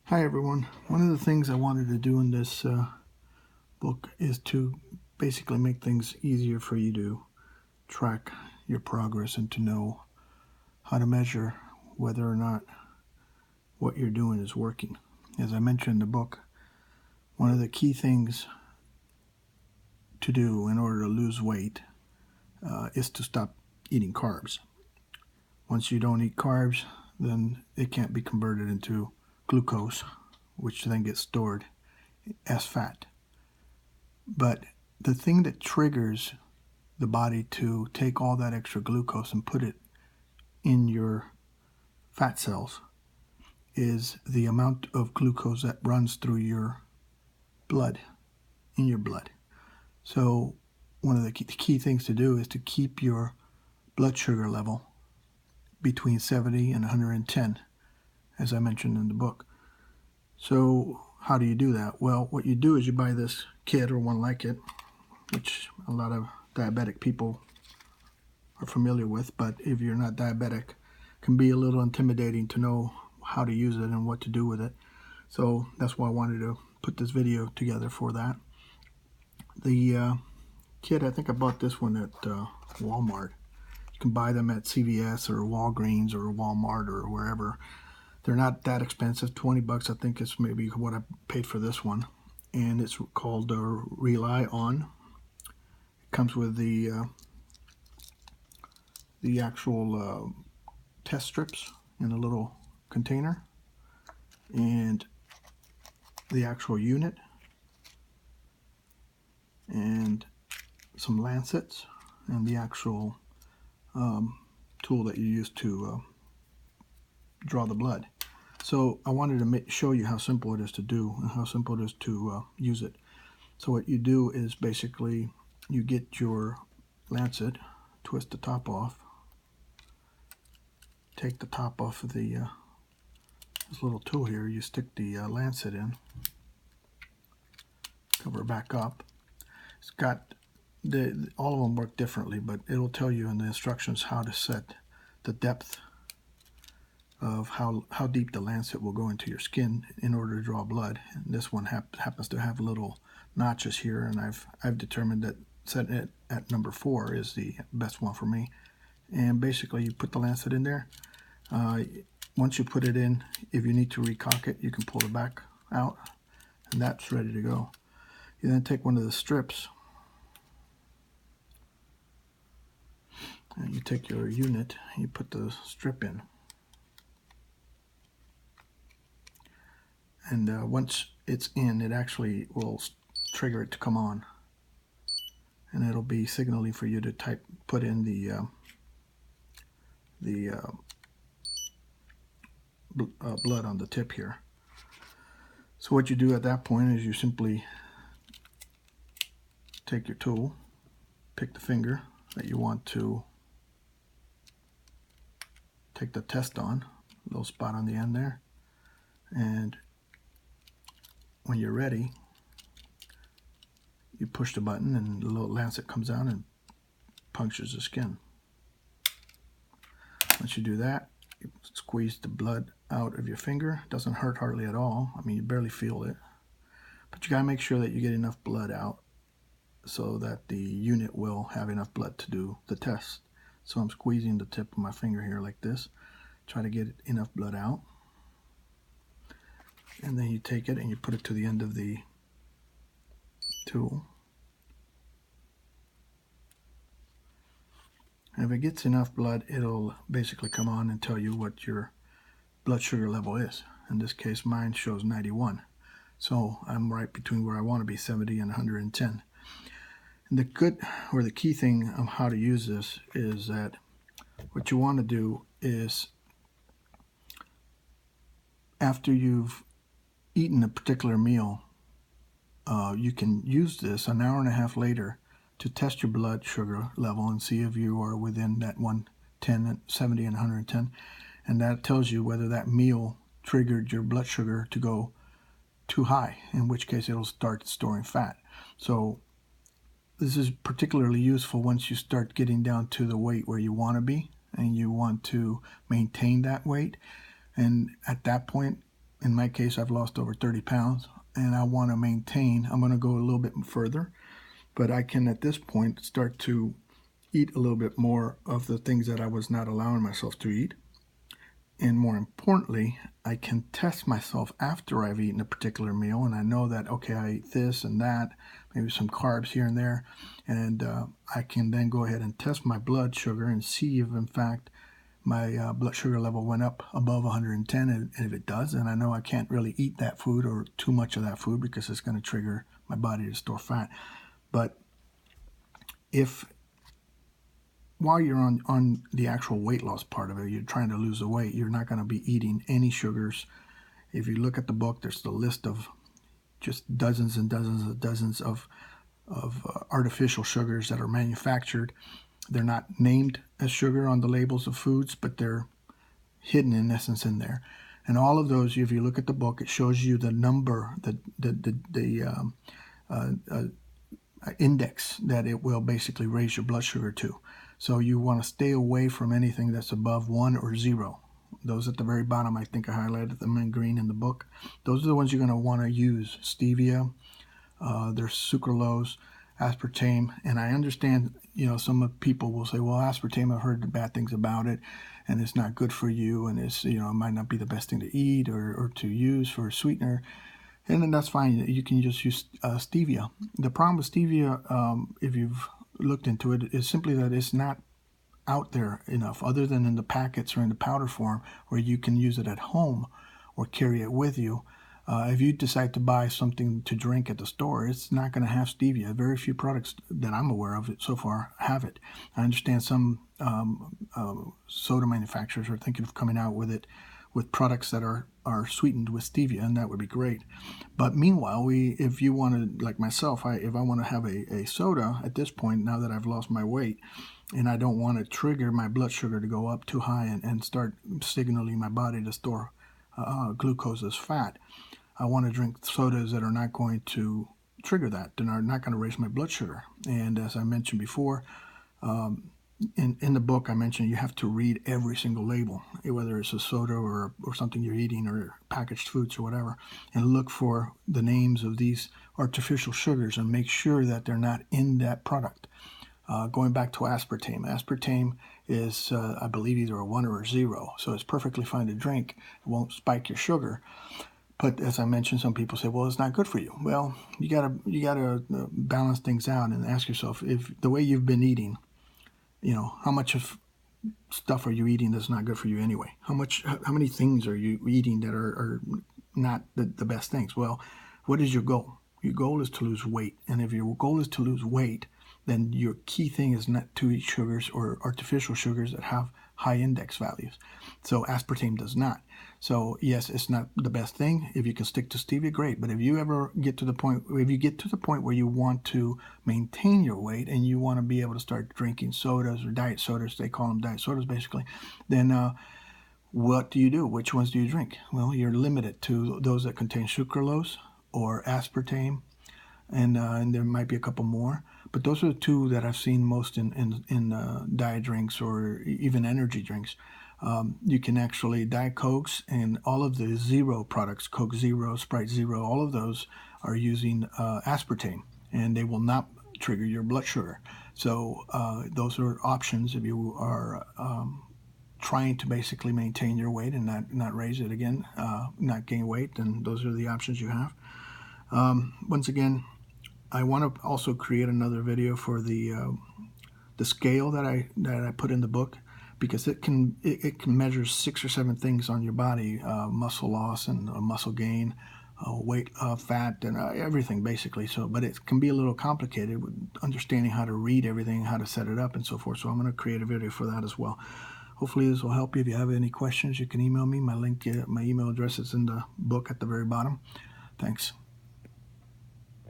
Hi everyone. One of the things I wanted to do in this book is to basically make things easier for you to track your progress and to know how to measure whether or not what you're doing is working. As I mentioned in the book, one of the key things to do in order to lose weight is to stop eating carbs. Once you don't eat carbs, then it can't be converted into glucose, which then gets stored as fat. But the thing that triggers the body to take all that extra glucose and put it in your fat cells is the amount of glucose that runs through your blood, in your blood. So one of the key things to do is to keep your blood sugar level between 70 and 110, as I mentioned in the book. So how do you do that? Well, what you do is you buy this kit or one like it, which a lot of diabetic people are familiar with, but if you're not diabetic, it can be a little intimidating to know how to use it and what to do with it. So that's why I wanted to put this video together for that. The kit, I think I bought this one at Walmart. You can buy them at CVS or Walgreens or Walmart or wherever. They're not that expensive, 20 bucks I think is maybe what I paid for this one. And it's called Rely On. It comes with the actual test strips in a little container and the actual unit and some lancets and the actual tool that you use to draw the blood. So I wanted to show you how simple it is to do and how simple it is to use it. So what you do is basically you get your lancet, twist the top off, take the top off of the this little tool here, you stick the lancet in, cover it back up. It's got all of them work differently, but it'll tell you in the instructions how to set the depth of how deep the lancet will go into your skin in order to draw blood. And this one happens to have little notches here, and I've determined that setting it at number 4 is the best one for me. And basically you put the lancet in there. Once you put it in, if you need to recock it, you can pull it back out, and that's ready to go. You then take one of the strips and you take your unit, you put the strip in, and once it's in, it actually will trigger it to come on, and it'll be signaling for you to put in the blood on the tip here. So what you do at that point is you simply take your tool, pick the finger that you want to take the test on, a little spot on the end there, and when you're ready, you push the button and the little lancet comes out and punctures the skin. Once you do that, you squeeze the blood out of your finger. It doesn't hurt hardly at all. I mean, you barely feel it. But you gotta make sure that you get enough blood out so that the unit will have enough blood to do the test. So I'm squeezing the tip of my finger here like this, try to get enough blood out. And then you take it and you put it to the end of the tool. And if it gets enough blood, it'll basically come on and tell you what your blood sugar level is. In this case, mine shows 91. So I'm right between where I want to be, 70 and 110. And the key thing of how to use this is that what you want to do is, after you've eaten a particular meal, you can use this an hour and a half later to test your blood sugar level and see if you are within that 110, 70 and 110. And that tells you whether that meal triggered your blood sugar to go too high, in which case it'll start storing fat. So this is particularly useful once you start getting down to the weight where you want to be and you want to maintain that weight. And at that point, in my case, I've lost over 30 pounds, and I want to maintain. I'm going to go a little bit further, but I can at this point start to eat a little bit more of the things that I was not allowing myself to eat. And more importantly, I can test myself after I've eaten a particular meal, and I know that, okay, I ate this and that, maybe some carbs here and there, and I can then go ahead and test my blood sugar and see if, in fact, my blood sugar level went up above 110, and if it does, then I know I can't really eat that food or too much of that food because it's going to trigger my body to store fat. But if while you're on the actual weight loss part of it, you're trying to lose the weight, you're not going to be eating any sugars. If you look at the book, there's the list of just dozens and dozens of artificial sugars that are manufactured. They're not named as sugar on the labels of foods, but they're hidden in essence in there. And all of those, if you look at the book, it shows you the number, the index that it will basically raise your blood sugar to. So you want to stay away from anything that's above 1 or 0. Those at the very bottom, I think I highlighted them in green in the book. Those are the ones you're going to want to use. Stevia, there's sucralose, aspartame, and I understand, some people will say, well, aspartame, I've heard bad things about it, and it's not good for you, and it's, it might not be the best thing to eat or to use for a sweetener, and then that's fine. You can just use stevia. The problem with stevia, if you've looked into it, is simply that it's not out there enough, other than in the packets or in the powder form, where you can use it at home or carry it with you. If you decide to buy something to drink at the store, it's not going to have stevia. Very few products that I'm aware of so far have it. I understand some soda manufacturers are thinking of coming out with it, with products that are sweetened with stevia, and that would be great. But meanwhile, if you want to, like myself, if I want to have a soda at this point, now that I've lost my weight, and I don't want to trigger my blood sugar to go up too high and start signaling my body to store glucose as fat, I want to drink sodas that are not going to trigger that, and are not going to raise my blood sugar. And as I mentioned before, in the book I mentioned you have to read every single label, whether it's a soda or something you're eating or packaged foods or whatever, and look for the names of these artificial sugars and make sure that they're not in that product. Going back to aspartame. Aspartame is, I believe, either a 1 or a 0, so it's perfectly fine to drink. It won't spike your sugar. But as I mentioned, some people say, well, it's not good for you. Well, you gotta balance things out and ask yourself, if the way you've been eating, how much of stuff are you eating that's not good for you anyway? How many things are you eating that are not the best things? Well, what is your goal? Your goal is to lose weight. And if your goal is to lose weight, then your key thing is not to eat sugars or artificial sugars that have high index values. So aspartame does not. So yes, it's not the best thing. If you can stick to stevia, great. But if you get to the point where you want to maintain your weight and you want to be able to start drinking sodas or diet sodas, they call them diet sodas basically, then what do you do? Which ones do you drink? Well, you're limited to those that contain sucralose or aspartame, and there might be a couple more. But those are the two that I've seen most in diet drinks or even energy drinks. You can actually, Diet Cokes and all of the Zero products, Coke Zero, Sprite Zero, all of those are using aspartame, and they will not trigger your blood sugar. So those are options if you are trying to basically maintain your weight and not raise it again, not gain weight, then those are the options you have. Once again, I want to also create another video for the scale that I put in the book, because it can measure 6 or 7 things on your body: muscle loss and muscle gain, weight, fat, and everything basically. So, but it can be a little complicated with understanding how to read everything, how to set it up, and so forth. So I'm going to create a video for that as well. Hopefully this will help you. If you have any questions, you can email me. My email address is in the book at the very bottom. Thanks.